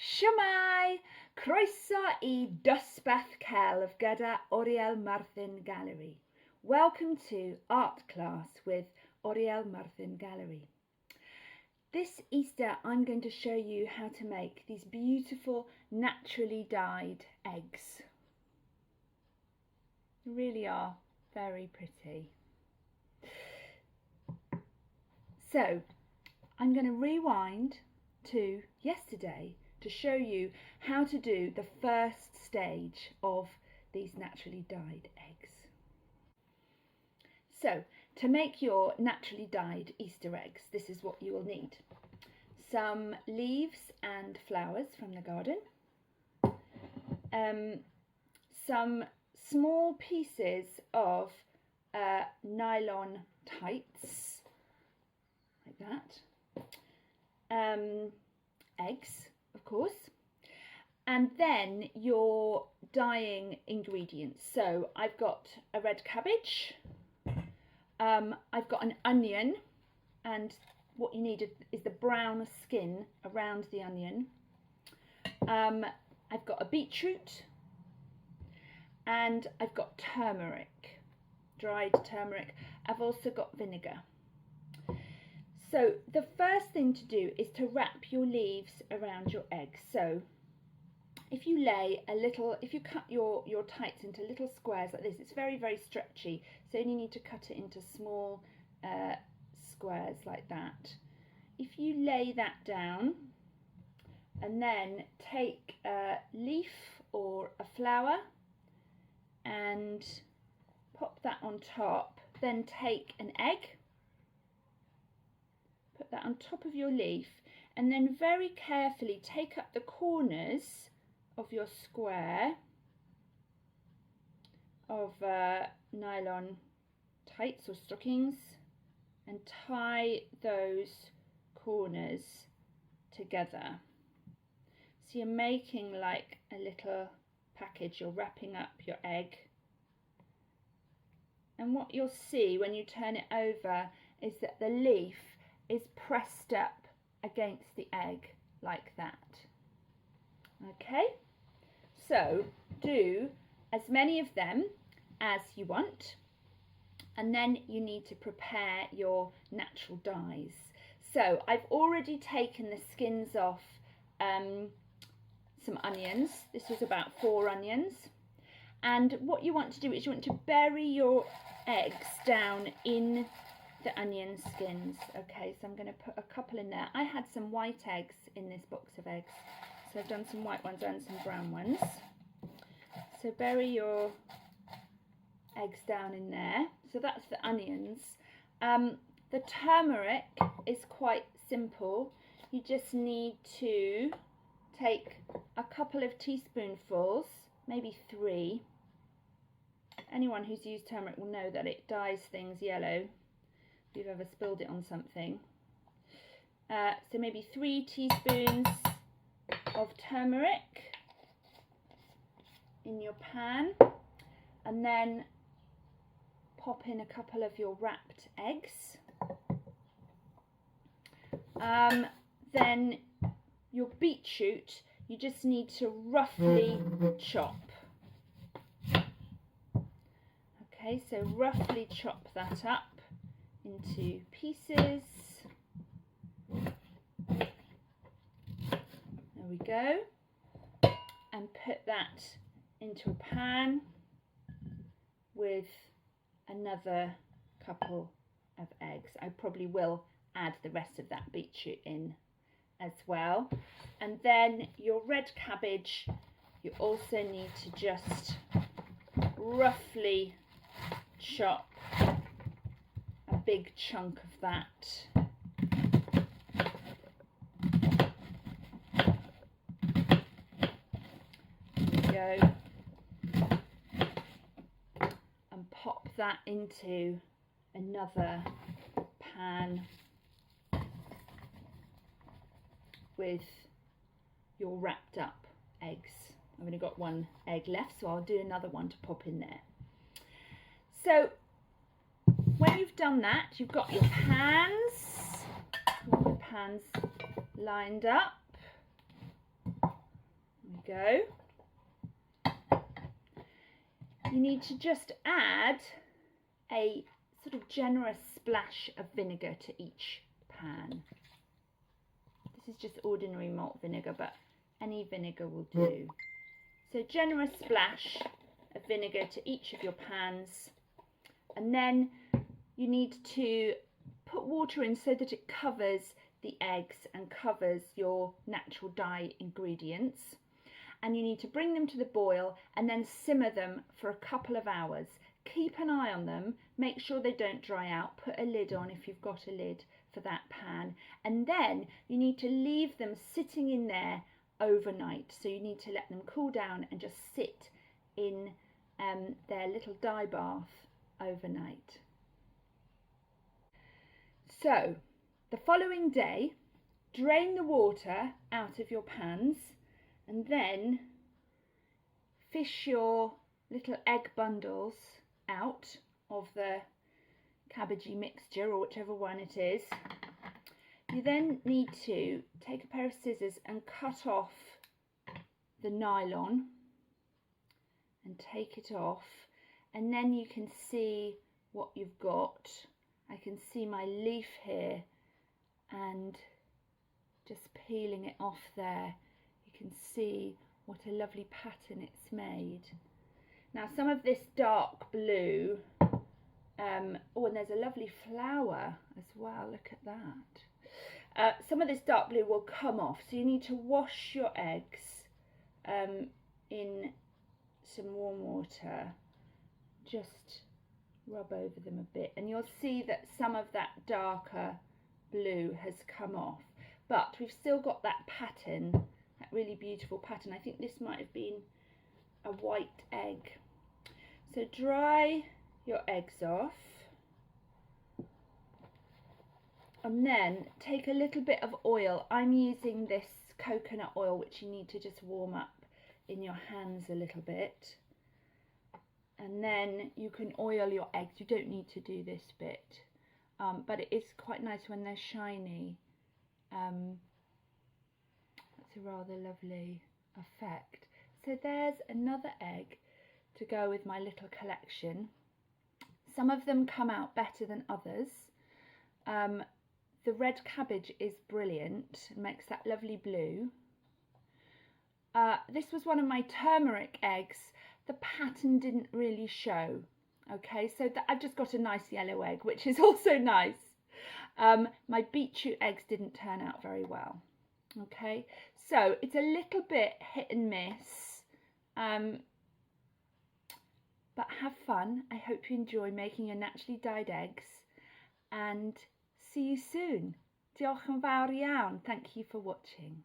Shwmai! Croeso I dosbarth celf gyda Oriel Marthin Gallery. Welcome to art class with Oriel Marthin Gallery. This Easter I'm going to show you how to make these beautiful naturally dyed eggs. They really are very pretty. So I'm going to rewind to yesterday to show you how to do the first stage of these naturally dyed eggs. So to make your naturally dyed Easter eggs, this is what you will need. Some leaves and flowers from the garden, some small pieces of nylon tights, like that, eggs, of course, and then your dyeing ingredients. So I've got a red cabbage, I've got an onion, and what you need is the brown skin around the onion. I've got a beetroot, and I've got turmeric, dried turmeric. I've also got vinegar. So the first thing to do is to wrap your leaves around your eggs. So if you cut your tights into little squares like this, it's very, very stretchy. So you need to cut it into small squares like that. If you lay that down and then take a leaf or a flower and pop that on top, then take an egg, put that on top of your leaf, and then very carefully take up the corners of your square of nylon tights or stockings and tie those corners together. So you're making like a little package, you're wrapping up your egg, and what you'll see when you turn it over is that the leaf is pressed up against the egg like that. Okay, so do as many of them as you want, and then you need to prepare your natural dyes. So I've already taken the skins off some onions. This was about 4 onions, and what you want to do is you want to bury your eggs down in the onion skins. Okay, so I'm going to put a couple in there. I had some white eggs in this box of eggs, so I've done some white ones and some brown ones. So bury your eggs down in there. So that's the onions. The turmeric is quite simple. You just need to take a couple of teaspoonfuls, maybe 3. Anyone who's used turmeric will know that it dyes things yellow if you've ever spilled it on something. So maybe 3 teaspoons of turmeric in your pan, and then pop in a couple of your wrapped eggs. Then your beetroot, you just need to roughly chop. Okay, so roughly chop that up into pieces. There we go. And put that into a pan with another couple of eggs. I probably will add the rest of that beetroot in as well. And then your red cabbage, you also need to just roughly chop a big chunk of that. There we go. And pop that into another pan with your wrapped up eggs. I've only got 1 egg left, so I'll do another one to pop in there. So when you've done that, you've got your pans, all the pans lined up. go. You need to just add a sort of generous splash of vinegar to each pan. This is just ordinary malt vinegar, but any vinegar will do. So generous splash of vinegar to each of your pans, and then you need to put water in so that it covers the eggs and covers your natural dye ingredients. And you need to bring them to the boil and then simmer them for a couple of hours. Keep an eye on them, make sure they don't dry out, put a lid on if you've got a lid for that pan, and then you need to leave them sitting in there overnight. So you need to let them cool down and just sit in their little dye bath overnight. So the following day, drain the water out of your pans and then fish your little egg bundles out of the cabbagey mixture, or whichever one it is. You then need to take a pair of scissors and cut off the nylon and take it off, and then you can see what you've got. I can see my leaf here, and just peeling it off there, you can see what a lovely pattern it's made. Now some of this dark blue, oh, and there's a lovely flower as well, look at that. Some of this dark blue will come off, so you need to wash your eggs in some warm water. Just rub over them a bit and you'll see that some of that darker blue has come off, but we've still got that pattern, that really beautiful pattern. I think this might have been a white egg. So dry your eggs off and then take a little bit of oil. I'm using this coconut oil, which you need to just warm up in your hands a little bit, and then you can oil your eggs. You don't need to do this bit, but it is quite nice when they're shiny. That's a rather lovely effect. So there's another egg to go with my little collection. Some of them come out better than others. The red cabbage is brilliant and makes that lovely blue. This was one of my turmeric eggs. The pattern didn't really show. Okay, so I've just got a nice yellow egg, which is also nice. My beetroot eggs didn't turn out very well. Okay, so it's a little bit hit and miss, but have fun. I hope you enjoy making your naturally dyed eggs, and see you soon. Diolch yn fawr iawn. Thank you for watching.